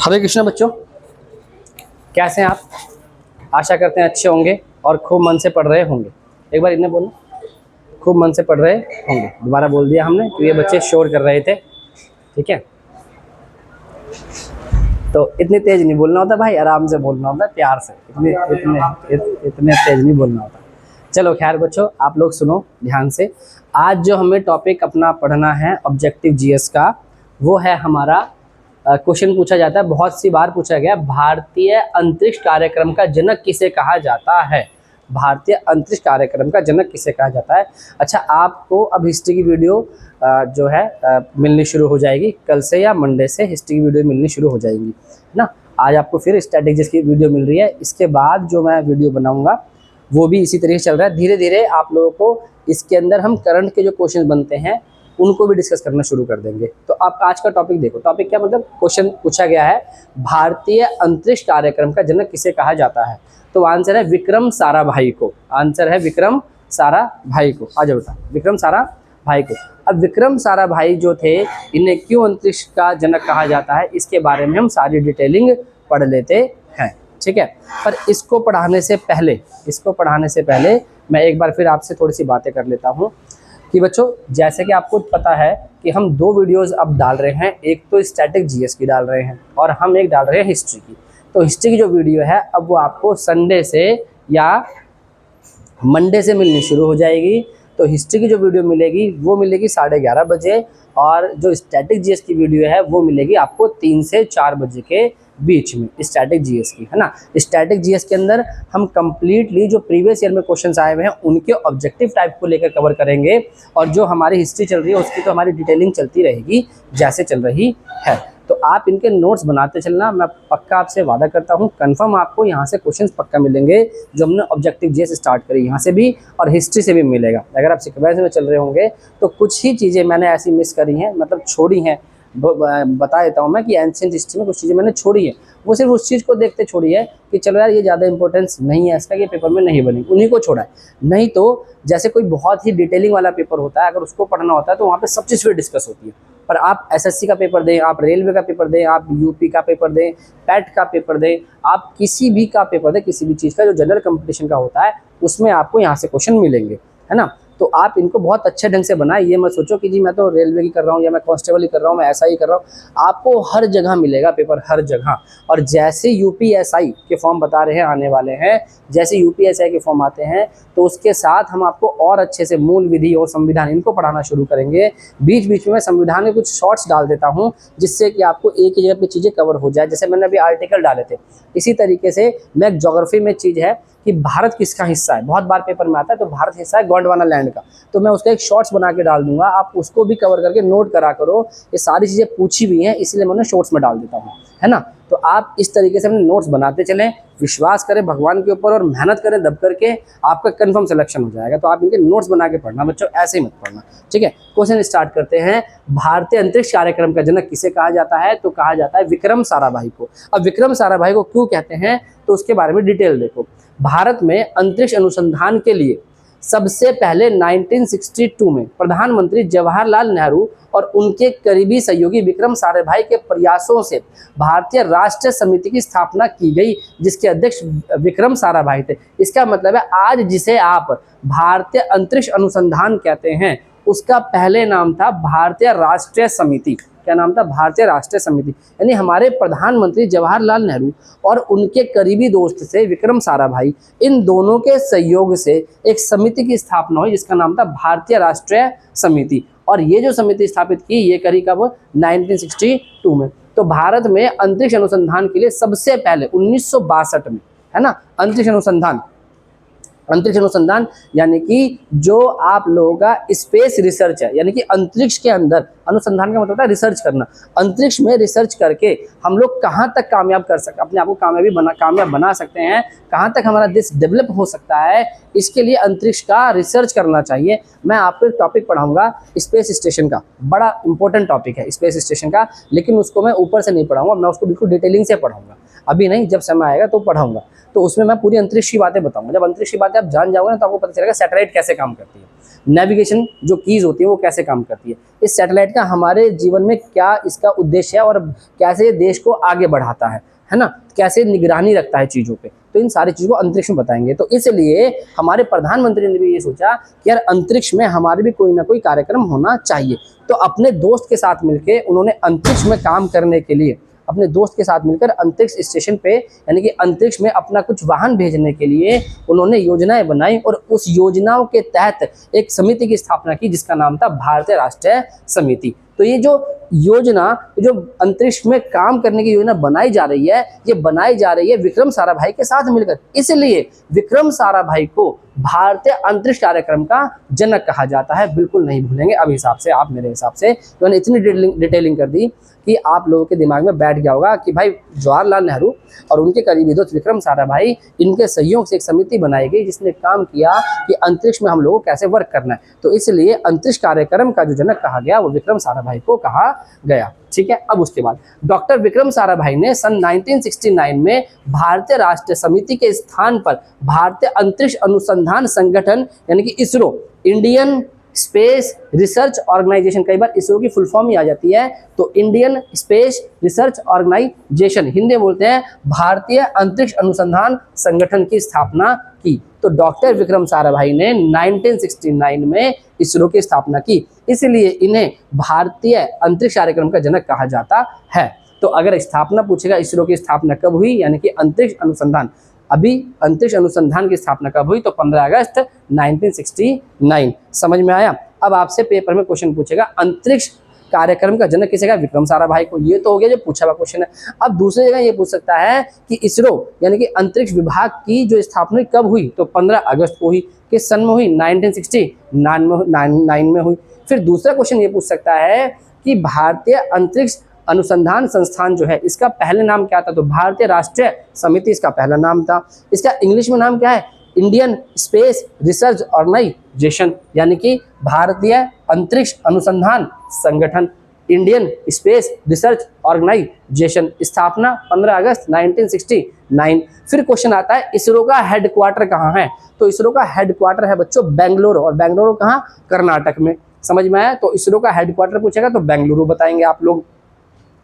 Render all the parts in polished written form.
हरे कृष्ण बच्चों, कैसे हैं आप। आशा करते हैं अच्छे होंगे और खूब मन से पढ़ रहे होंगे। एक बार इन्हें बोलो, खूब मन से पढ़ रहे होंगे। दोबारा बोल दिया हमने कि ये बच्चे शोर कर रहे थे। ठीक है, तो इतनी तेज नहीं बोलना होता भाई, आराम से बोलना होता है, प्यार से। इतने तेज नहीं बोलना होता। चलो खैर बच्चों, आप लोग सुनो ध्यान से। आज जो हमें टॉपिक अपना पढ़ना है ऑब्जेक्टिव जीएस का, वो है हमारा क्वेश्चन पूछा जाता है, बहुत सी बार पूछा गया, भारतीय अंतरिक्ष कार्यक्रम का जनक किसे कहा जाता है। भारतीय अंतरिक्ष कार्यक्रम का जनक किसे कहा जाता है। अच्छा, आपको अब हिस्ट्री की वीडियो जो है मिलनी शुरू हो जाएगी कल से या मंडे से हिस्ट्री की वीडियो मिलनी शुरू हो जाएगी, है ना। आज आपको फिर स्ट्रैटेजीज की वीडियो मिल रही है। इसके बाद जो मैं वीडियो बनाऊंगा वो भी इसी तरीके से चल रहा है। धीरे धीरे आप लोगों को इसके अंदर हम करंट के जो क्वेश्चन बनते हैं उनको भी डिस्कस करना शुरू कर देंगे। तो आप आज का टॉपिक देखो। टॉपिक क्या, मतलब क्वेश्चन पूछा गया है, भारतीय अंतरिक्ष कार्यक्रम का जनक किसे कहा जाता है। तो आंसर है विक्रम साराभाई को। आंसर है विक्रम साराभाई को। आ जाओ बेटा, विक्रम साराभाई को। अब विक्रम साराभाई जो थे, इन्हें क्यों अंतरिक्ष का जनक कहा जाता है, इसके बारे में हम सारी डिटेलिंग पढ़ लेते हैं। ठीक है, पर इसको पढ़ाने से पहले मैं एक बार फिर आपसे थोड़ी सी बातें कर लेता हूँ कि बच्चों, जैसे कि आपको पता है कि हम दो वीडियोस अब डाल रहे हैं। एक तो स्टैटिक जीएस की डाल रहे हैं और हम एक डाल रहे हैं हिस्ट्री की। तो हिस्ट्री की जो वीडियो है अब वो आपको संडे से या मंडे से मिलनी शुरू हो जाएगी। तो हिस्ट्री की जो वीडियो मिलेगी वो मिलेगी 11:30 बजे, और जो स्टैटिक जीएस की वीडियो है वो मिलेगी आपको 3 से 4 बजे के बीच में, स्टैटिक जीएस की, है ना। स्टैटिक जीएस के अंदर हम कंप्लीटली जो प्रीवियस ईयर में क्वेश्चंस आए हुए हैं उनके ऑब्जेक्टिव टाइप को लेकर कवर करेंगे, और जो हमारी हिस्ट्री चल रही है उसकी तो हमारी डिटेलिंग चलती रहेगी जैसे चल रही है। तो आप इनके नोट्स बनाते चलना, मैं पक्का आपसे वादा करता हूँ, कंफर्म आपको यहाँ से क्वेश्चंस पक्का मिलेंगे। जो हमने ऑब्जेक्टिव जीएस स्टार्ट करी यहाँ से भी और हिस्ट्री से भी मिलेगा। अगर आप सीक्वेंस में चल रहे होंगे तो कुछ ही चीज़ें मैंने ऐसी मिस करी हैं, मतलब छोड़ी हैं। बता देता हूँ मैं कि एंशिएंट हिस्ट्री में कुछ चीज़ें मैंने छोड़ी है। वो सिर्फ उस चीज़ को देखते छोड़ी है कि चलो यार ये ज़्यादा इंपॉर्टेंस नहीं है इसका, ये पेपर में नहीं बनी, उन्हीं को छोड़ा है। नहीं तो जैसे कोई बहुत ही डिटेलिंग वाला पेपर होता है, अगर उसको पढ़ना होता है तो वहाँ पे सब चीज़ फिर डिस्कस होती है। पर आप एसएससी का पेपर दें, आप रेलवे का पेपर दें, आप यूपी का पेपर दें, पैट का पेपर दें, आप किसी भी का पेपर दें, किसी भी चीज़ का जो जनरल कंपटीशन का होता है उसमें आपको यहाँ से क्वेश्चन मिलेंगे, है ना। तो आप इनको बहुत अच्छे ढंग से बनाए। ये मत सोचो कि जी मैं तो रेलवे की कर रहा हूँ या मैं कांस्टेबल ही कर रहा हूँ, मैं ऐसा ही कर रहा हूँ। आपको हर जगह मिलेगा पेपर, हर जगह। और जैसे यूपीएसआई के फॉर्म बता रहे हैं आने वाले हैं, जैसे यूपीएसआई के फॉर्म आते हैं तो उसके साथ हम आपको और अच्छे से मूल विधि और संविधान इनको पढ़ाना शुरू करेंगे। बीच बीच में संविधान के कुछ शॉर्ट्स डाल देता हूँ जिससे कि आपको एक ही जगह पे चीज़ें कवर हो जाए। जैसे मैंने अभी आर्टिकल डाले थे, इसी तरीके से मैं ज्योग्राफी में चीज़ है कि भारत किसका हिस्सा है, बहुत बार पेपर में आता है, तो भारत हिस्सा है गोंडवाना लैंड का, तो मैं उसका एक शॉर्ट्स बना के डाल दूंगा। आप उसको भी कवर करके नोट करा करो। ये सारी चीज़ें पूछी हुई हैं, इसलिए मैं उन्हें शॉर्ट्स में डाल देता हूँ, है ना। तो आप इस तरीके से अपने नोट्स बनाते चलें, विश्वास करें भगवान के ऊपर और मेहनत करें दब करके, आपका कंफर्म सिलेक्शन हो जाएगा। तो आप इनके नोट्स बना के पढ़ना बच्चों, ऐसे ही मत पढ़ना। ठीक है, क्वेश्चन स्टार्ट करते हैं। भारतीय अंतरिक्ष कार्यक्रम का जनक किसे कहा जाता है, तो कहा जाता है विक्रम साराभाई को। अब विक्रम साराभाई को क्यों कहते हैं तो उसके बारे में डिटेल देखो। भारत में अंतरिक्ष अनुसंधान के लिए सबसे पहले 1962 में प्रधानमंत्री जवाहरलाल नेहरू और उनके करीबी सहयोगी विक्रम साराभाई के प्रयासों से भारतीय राष्ट्रीय समिति की स्थापना की गई, जिसके अध्यक्ष विक्रम साराभाई थे। इसका मतलब है आज जिसे आप भारतीय अंतरिक्ष अनुसंधान कहते हैं उसका पहले नाम था भारतीय राष्ट्रीय समिति। क्या नाम था? भारतीय राष्ट्रीय समिति। यानी हमारे प्रधानमंत्री जवाहरलाल नेहरू और उनके करीबी दोस्त से विक्रम साराभाई, इन दोनों के सहयोग से एक समिति की स्थापना हुई जिसका नाम था भारतीय राष्ट्रीय समिति। और ये जो समिति स्थापित की ये करी कब? 1962 में। तो भारत में अंतरिक्ष अनुसंधान के लिए सबसे पहले 1962 में, है ना, अंतरिक्ष अनुसंधान यानी कि जो आप लोगों का स्पेस रिसर्च है, यानी कि अंतरिक्ष के अंदर अनुसंधान का मतलब है रिसर्च करना। अंतरिक्ष में रिसर्च करके हम लोग कहाँ तक कामयाब कर सकते, अपने आप को कामयाब बना सकते हैं, कहाँ तक हमारा देश डेवलप हो सकता है, इसके लिए अंतरिक्ष का रिसर्च करना चाहिए। मैं आपको एक टॉपिक पढ़ाऊंगा स्पेस स्टेशन का, बड़ा इंपॉर्टेंट टॉपिक है स्पेस स्टेशन का, लेकिन उसको मैं ऊपर से नहीं पढ़ाऊंगा, मैं उसको बिल्कुल डिटेलिंग से पढ़ाऊंगा। अभी नहीं, जब समय आएगा तो पढ़ाऊंगा। तो उसमें मैं पूरी अंतरिक्ष की बातें बताऊंगा। जब अंतरिक्ष की बातें आप जान जाओगे ना तो आपको पता चलेगा सैटेलाइट कैसे काम करती है, नेविगेशन जो कीज होती है वो कैसे काम करती है, इस सैटेलाइट का हमारे जीवन में क्या इसका उद्देश्य है और कैसे ये देश को आगे बढ़ाता है ना, कैसे निगरानी रखता है चीज़ों पे, तो इन सारी चीज़ों को अंतरिक्ष में बताएंगे। तो इसलिए हमारे प्रधानमंत्री ने भी ये सोचा कि यार अंतरिक्ष में हमारे भी कोई ना कोई कार्यक्रम होना चाहिए। तो अपने दोस्त के साथ मिलकर उन्होंने अंतरिक्ष में काम करने के लिए अपने दोस्त के साथ मिलकर अंतरिक्ष स्टेशन पे यानी कि अंतरिक्ष में अपना कुछ वाहन भेजने के लिए उन्होंने योजनाएं बनाई और उस योजनाओं के तहत एक समिति की स्थापना की जिसका नाम था भारतीय राष्ट्रीय समिति। तो ये जो योजना, जो अंतरिक्ष में काम करने की योजना बनाई जा रही है, ये बनाई जा रही है विक्रम साराभाई के साथ मिलकर। इसलिए विक्रम साराभाई को भारतीय अंतरिक्ष कार्यक्रम का जनक कहा जाता है। बिल्कुल नहीं भूलेंगे अब हिसाब से, आप मेरे हिसाब से तो मैंने इतनी डिटेलिंग कर दी कि आप लोगों के दिमाग में बैठ गया होगा कि भाई जवाहरलाल नेहरू और उनके करीबी दोस्त विक्रम साराभाई, इनके सहयोग से एक समिति बनाई गई जिसने काम किया कि अंतरिक्ष में हम लोगों को कैसे वर्क करना है। तो इसलिए अंतरिक्ष कार्यक्रम का जो जनक कहा गया वो विक्रम साराभाई को कहा गया। ठीक है, अब उसके बाद डॉक्टर विक्रम साराभाई ने सन 1969 में भारतीय राष्ट्रीय समिति के स्थान पर भारतीय अंतरिक्ष अनुसंधान संगठन यानी कि ISRO, Indian Space Research Organisation, कई बार इसरो की फुल फॉर्म ही आ जाती है, तो Indian Space Research Organisation, Hindi में बोलते हैं भारतीय अंतरिक्ष अनुसंधान संगठन की स्थापना की। तो डॉक्टर विक्रम साराभाई ने 1969 में इसरो की स्थापना की, इसलिए इन्हें भारतीय अंतरिक्ष कार्यक्रम का जनक कहा जाता है। तो अगर स्थापना पूछेगा इसरो की स्थापना कब हुई यानी कि अंतरिक्ष अनुसंधान, अभी अंतरिक्ष अनुसंधान की स्थापना कब हुई, तो 15 अगस्त 1969। समझ में आया। अब आपसे पेपर में क्वेश्चन पूछेगा अंतरिक्ष कार्यक्रम का जनक किसे कहा, विक्रम साराभाई को। ये तो हो गया जो पूछा हुआ क्वेश्चन है। अब दूसरी जगह ये पूछ सकता है कि इसरो यानी कि अंतरिक्ष विभाग की जो स्थापना कब हुई, तो 15 अगस्त को हुई। किस सन में हुई, 1969 में हुई। फिर दूसरा क्वेश्चन ये पूछ सकता है कि भारतीय अंतरिक्ष अनुसंधान संस्थान जो है इसका पहले नाम क्या था, तो भारतीय राष्ट्रीय समिति इसका पहला नाम था। इसका इंग्लिश में नाम क्या है, इंडियन स्पेस रिसर्च ऑर्गेनाइजेशन यानी कि भारतीय अंतरिक्ष अनुसंधान संगठन, इंडियन स्पेस रिसर्च ऑर्गेनाइजेशन, स्थापना 15 अगस्त 1969। फिर क्वेश्चन आता है इसरो का हेडक्वार्टर कहाँ है, तो इसरो का हेडक्वार्टर है बच्चों बेंगलुरु, और बेंगलुरु कहाँ, कर्नाटक में। समझ में आया। तो इसरो का हेडक्वार्टर पूछेगा तो बेंगलुरु बताएंगे आप लोग।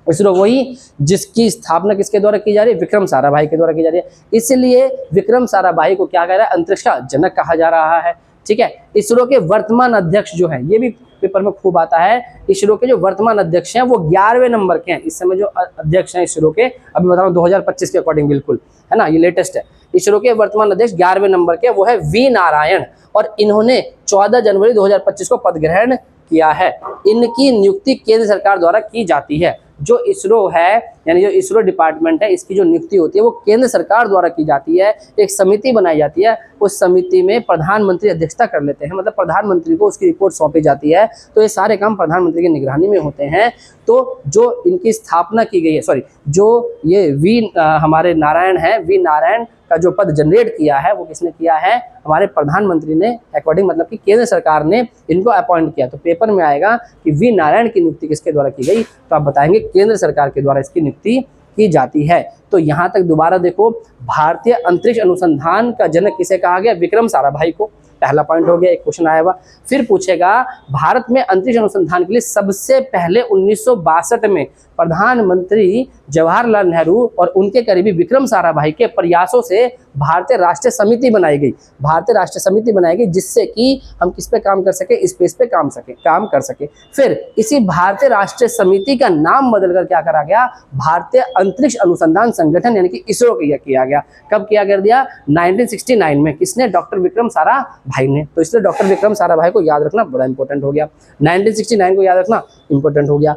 इसरो वही जिसकी स्थापना किसके द्वारा की जा रही है, विक्रम साराभाई के द्वारा की जा रही है, इसलिए विक्रम साराभाई को क्या कह रहा है, अंतरिक्ष का जनक कहा जा रहा है। ठीक है। इसरो के वर्तमान अध्यक्ष जो है, ये भी पेपर में खूब आता है, इसरो के जो वर्तमान अध्यक्ष हैं वो 11वें नंबर के हैं। इस समय जो अध्यक्ष हैं इसरो के, अभी बता रहा हूँ 2025 के अकॉर्डिंग, बिल्कुल है ना, ये लेटेस्ट है। इसरो के वर्तमान अध्यक्ष 11वें नंबर के वो है वी नारायण, और इन्होंने 14 जनवरी 2025 को पद ग्रहण किया है। इनकी नियुक्ति केंद्र सरकार द्वारा की जाती है। जो इसरो है यानी जो इसरो डिपार्टमेंट है, इसकी जो नियुक्ति होती है वो केंद्र सरकार द्वारा की जाती है। एक समिति बनाई जाती है, उस समिति में प्रधानमंत्री अध्यक्षता कर लेते हैं, मतलब प्रधानमंत्री को उसकी रिपोर्ट सौंपी जाती है। तो ये सारे काम प्रधानमंत्री की निगरानी में होते हैं। तो जो इनकी स्थापना की गई है, जो ये हमारे नारायण है, वी नारायण का जो पद जनरेट किया है वो किसने किया है, हमारे प्रधानमंत्री ने, अकॉर्डिंग मतलब कि केंद्र सरकार ने इनको अपॉइंट किया। तो पेपर में आएगा कि वी नारायण की नियुक्ति किसके द्वारा की गई, तो आप बताएंगे केंद्र सरकार के द्वारा इसकी नियुक्ति की जाती है। तो यहाँ तक दोबारा देखो, भारतीय अंतरिक्ष अनुसंधान का जनक किसे कहा गया, विक्रम साराभाई को। पहला पॉइंट हो गया, एक क्वेश्चन आया हुआ। फिर पूछेगा भारत में अंतरिक्ष अनुसंधान के लिए सबसे पहले 1962 में प्रधानमंत्री जवाहरलाल नेहरू और उनके करीबी विक्रम साराभाई के प्रयासों से भारतीय राष्ट्रीय समिति बनाई गई। भारतीय राष्ट्रीय समिति बनाई गई जिससे कि हम किस पे काम कर सके, स्पेस पे काम कर सके। फिर इसी भारतीय राष्ट्रीय समिति का नाम बदलकर क्या करा गया, भारतीय अंतरिक्ष अनुसंधान संगठन यानी कि इसरो किया गया। कब किया कर दिया, 1969 में। किसने, डॉक्टर विक्रम साराभाई ने। तो इसलिए डॉक्टर विक्रम साराभाई को याद रखना बड़ा इंपॉर्टेंट हो गया। 1969 को याद रखना इंपॉर्टेंट हो गया।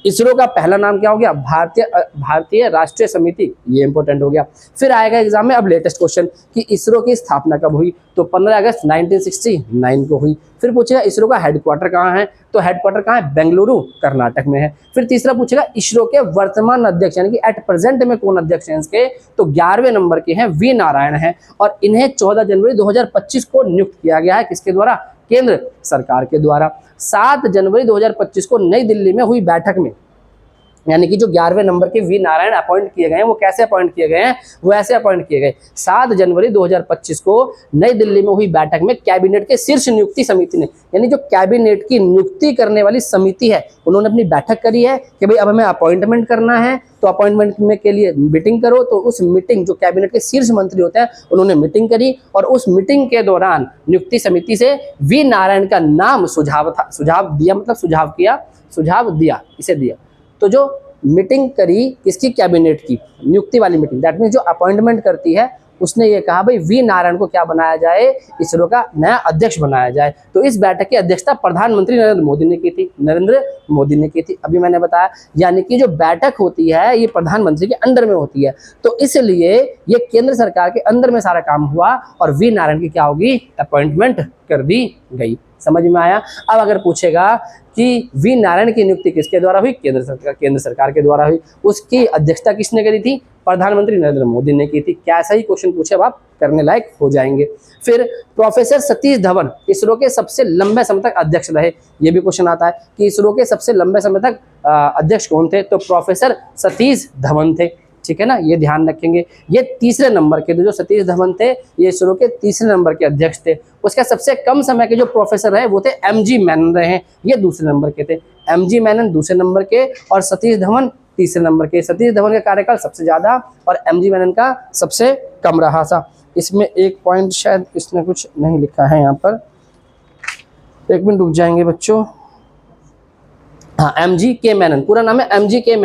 इसरो का पहला नाम क्या हो गया, भारतीय राष्ट्रीय समिति, ये इंपॉर्टेंट हो गया। फिर आएगा एग्जाम में अब लेटेस्ट क्वेश्चन कि इसरो की स्थापना कब हुई, तो 15 अगस्त 1969 को हुई। फिर पूछेगा इसरो का हेडक्वार्टर कहाँ है, तो हेडक्वार्टर कहाँ है, बेंगलुरु कर्नाटक में है। फिर तीसरा पूछेगा इसरो के वर्तमान अध्यक्ष यानी कि एट प्रेजेंट में कौन अध्यक्ष हैं इसके, तो 11वें नंबर के हैं, वी नारायण हैं, और इन्हें 14 जनवरी 2025 को नियुक्त किया गया है। किसके द्वारा, केंद्र सरकार के द्वारा। 7 जनवरी 2025 को नई दिल्ली में हुई बैठक में यानी कि जो 11वें नंबर के वी नारायण अपॉइंट किए गए हैं वो कैसे अपॉइंट किए गए हैं, वो ऐसे अपॉइंट किए गए। 7 जनवरी 2025 को नई दिल्ली में हुई बैठक में कैबिनेट के शीर्ष नियुक्ति समिति ने, यानी जो कैबिनेट की नियुक्ति करने वाली समिति है, उन्होंने अपनी बैठक करी है कि भाई अब हमें अपॉइंटमेंट करना है, तो अपॉइंटमेंट में के लिए मीटिंग करो। तो उस मीटिंग, जो कैबिनेट के शीर्ष मंत्री होते हैं, उन्होंने मीटिंग करी और उस मीटिंग के दौरान नियुक्ति समिति से वी नारायण का नाम सुझाव दिया, इसे दिया। तो जो मीटिंग करी किसकी, कैबिनेट की नियुक्ति वाली मीटिंग, दैट मीन जो अपॉइंटमेंट करती है, उसने ये कहा भाई वी नारायण को क्या बनाया जाए, इसरो का नया अध्यक्ष बनाया जाए। तो इस बैठक की अध्यक्षता प्रधानमंत्री नरेंद्र मोदी ने की थी। अभी मैंने बताया, यानी कि जो बैठक होती है ये प्रधानमंत्री के अंडर में होती है, तो इसलिए ये केंद्र सरकार के अंदर में सारा काम हुआ और वी नारायण की क्या होगी, अपॉइंटमेंट कर दी गई। समझ में आया। अब अगर पूछेगा कि वी नारायण की नियुक्ति किसके द्वारा हुई, केंद्र सरकार के द्वारा हुई, उसकी अध्यक्षता किसने करी थी, प्रधानमंत्री नरेंद्र मोदी ने की थी। क्या ऐसा ही क्वेश्चन पूछे आप करने लायक हो जाएंगे। फिर प्रोफेसर सतीश धवन इसरो के सबसे लंबे समय तक अध्यक्ष रहे, ये भी क्वेश्चन आता है कि इसरो के सबसे लंबे समय तक अध्यक्ष कौन थे, तो प्रोफेसर सतीश धवन थे। ठीक है ना, ये ध्यान रखेंगे। ये तीसरे नंबर के जो सतीश धवन थे, ये इसरो के तीसरे नंबर के अध्यक्ष थे। उसका सबसे कम समय के जो प्रोफेसर रहे वो थे एमजी मैनन रहे हैं, ये दूसरे नंबर के थे। एमजी मैनन दूसरे नंबर के और सतीश धवन तीसरे नंबर के। सतीश धवन का कार्यकाल सबसे ज्यादा और एमजी मैनन का सबसे कम रहा था। इसमें एक पॉइंट शायद इसने कुछ नहीं लिखा है यहाँ पर, एक मिनट रुक जाएंगे बच्चों। हाँ, एमजी के मैनन, पूरा नाम है एमजी के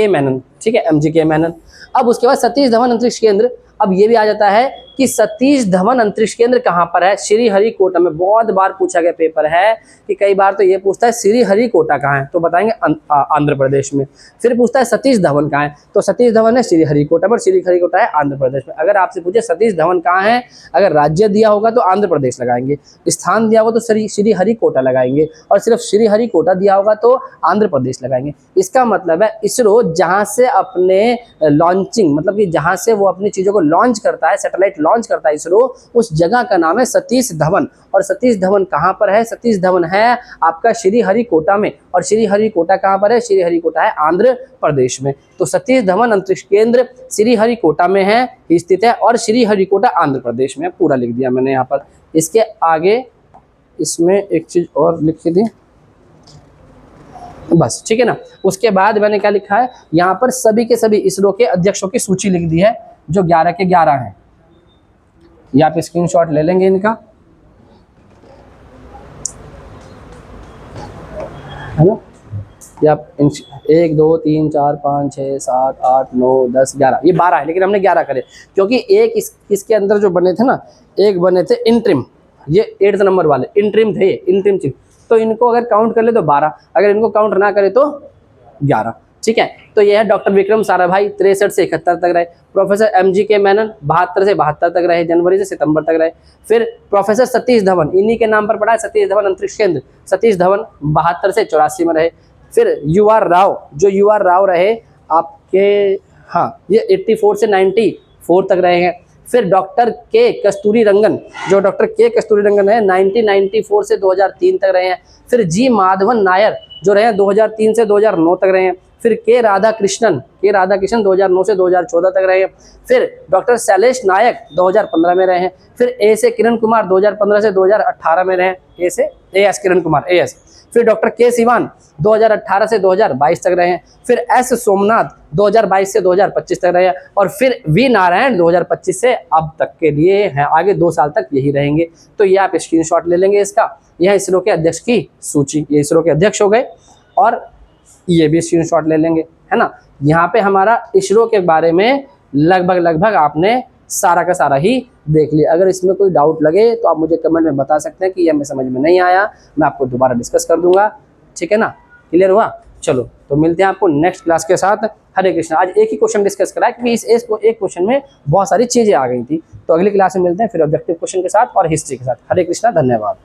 मैनन, ठीक है, एमजी के मैनन। अब उसके बाद सतीश धवन अंतरिक्ष केंद्र, अब ये भी आ जाता है कि सतीश धवन अंतरिक्ष केंद्र कहाँ पर है, श्रीहरिकोटा में। बहुत बार पूछा गया पेपर है कि कई बार तो ये पूछता है श्रीहरिकोटा कहाँ है, तो बताएंगे आंध्र प्रदेश में। फिर पूछता है सतीश धवन कहाँ है, तो सतीश धवन है श्रीहरिकोटा पर, श्रीहरिकोटा है आंध्र प्रदेश में। अगर आपसे पूछे सतीश धवन कहाँ है, अगर राज्य दिया होगा तो आंध्र प्रदेश लगाएंगे, स्थान दिया होगा तो श्रीहरिकोटा लगाएंगे, और सिर्फ श्रीहरिकोटा दिया होगा तो आंध्र प्रदेश लगाएंगे। इसका मतलब है इसरो जहाँ से अपने लॉन्चिंग, मतलब कि जहाँ से वो अपनी चीज़ों को लॉन्च करता है, सैटेलाइट लॉन्च करता है इसरो, उस जगह का नाम है सतीश धवन। और सतीश धवन कहाँ पर है, सतीश धवन है आपका श्रीहरिकोटा में। और श्रीहरिकोटा कहाँ पर है, श्रीहरिकोटा है आंध्र प्रदेश में। तो सतीश धवन अंतरिक्ष केंद्र श्रीहरिकोटा में है, स्थित है, और श्रीहरिकोटा आंध्र प्रदेश में। पूरा लिख दिया मैंने यहाँ पर। इसके आगे इसमें एक चीज और लिखी थी बस, ठीक है ना। उसके बाद मैंने क्या लिखा है यहाँ पर, सभी के सभी इसरो के अध्यक्षों की सूची लिख दी है, जो 11 के 11 हैं। ये आप स्क्रीनशॉट ले लेंगे इनका, है ना। ये आप 1 2 3 4 5 6 7 8 9 10 11, ये 12 है, लेकिन हमने 11 करे क्योंकि एक इसके अंदर जो बने थे ना, एक बने थे इंट्रिम, ये 8th नंबर वाले इंट्रिम थे, इंट्रिम चीफ। तो इनको अगर काउंट कर ले तो 12, अगर इनको काउंट ना करे तो 11, ठीक है। तो ये है डॉक्टर विक्रम साराभाई 63 से 71 तक रहे। प्रोफेसर एमजी के मैनन 72 से 72 तक रहे, जनवरी से सितंबर तक रहे। फिर प्रोफेसर सतीश धवन, इन्हीं के नाम पर पड़ा है सतीश धवन अंतरिक्ष केंद्र, सतीश धवन 72 से 84 में रहे। फिर UR राव, जो UR राव रहे आपके, हाँ, ये 84 से 94 तक रहे हैं। फिर डॉक्टर के कस्तूरी रंगन, जो डॉक्टर के कस्तूरी रंगन है 1994 से 2003 तक रहे हैं। फिर जी माधवन नायर जो रहे हैं 2003 से 2009 तक रहे हैं। फिर के राधाकृष्णन 2009 से 2014 तक रहे हैं। फिर डॉक्टर शैलेश नायक 2015 में रहे हैं। फिर ए किरण कुमार 2015 से 2018 में रहे हैं, एस किरण कुमार एस। फिर डॉक्टर के सिवान 2018 से 2022 तक रहे हैं। फिर एस सोमनाथ 2022 से 2025 तक रहे हैं। और फिर वी नारायण 2025 से अब तक के लिए हैं, आगे 2 साल तक यही रहेंगे। तो ये आप स्क्रीनशॉट ले लेंगे इसका। यह इसरो के अध्यक्ष की सूची, ये इसरो के अध्यक्ष हो गए, और ये भी स्क्रीनशॉट ले लेंगे, है ना। यहाँ पे हमारा इसरो के बारे में लगभग आपने सारा का सारा ही देख लिया। अगर इसमें कोई डाउट लगे तो आप मुझे कमेंट में बता सकते हैं कि ये हमें समझ में नहीं आया, मैं आपको दोबारा डिस्कस कर दूंगा, ठीक है ना। क्लियर हुआ? चलो, तो मिलते हैं आपको नेक्स्ट क्लास के साथ। हरे कृष्णा। आज एक ही क्वेश्चन डिस्कस करा क्योंकि इस एक क्वेश्चन में बहुत सारी चीजें आ गई थी। तो अगली क्लास में मिलते हैं फिर ऑब्जेक्टिव क्वेश्चन के साथ और हिस्ट्री के साथ। हरे कृष्णा, धन्यवाद।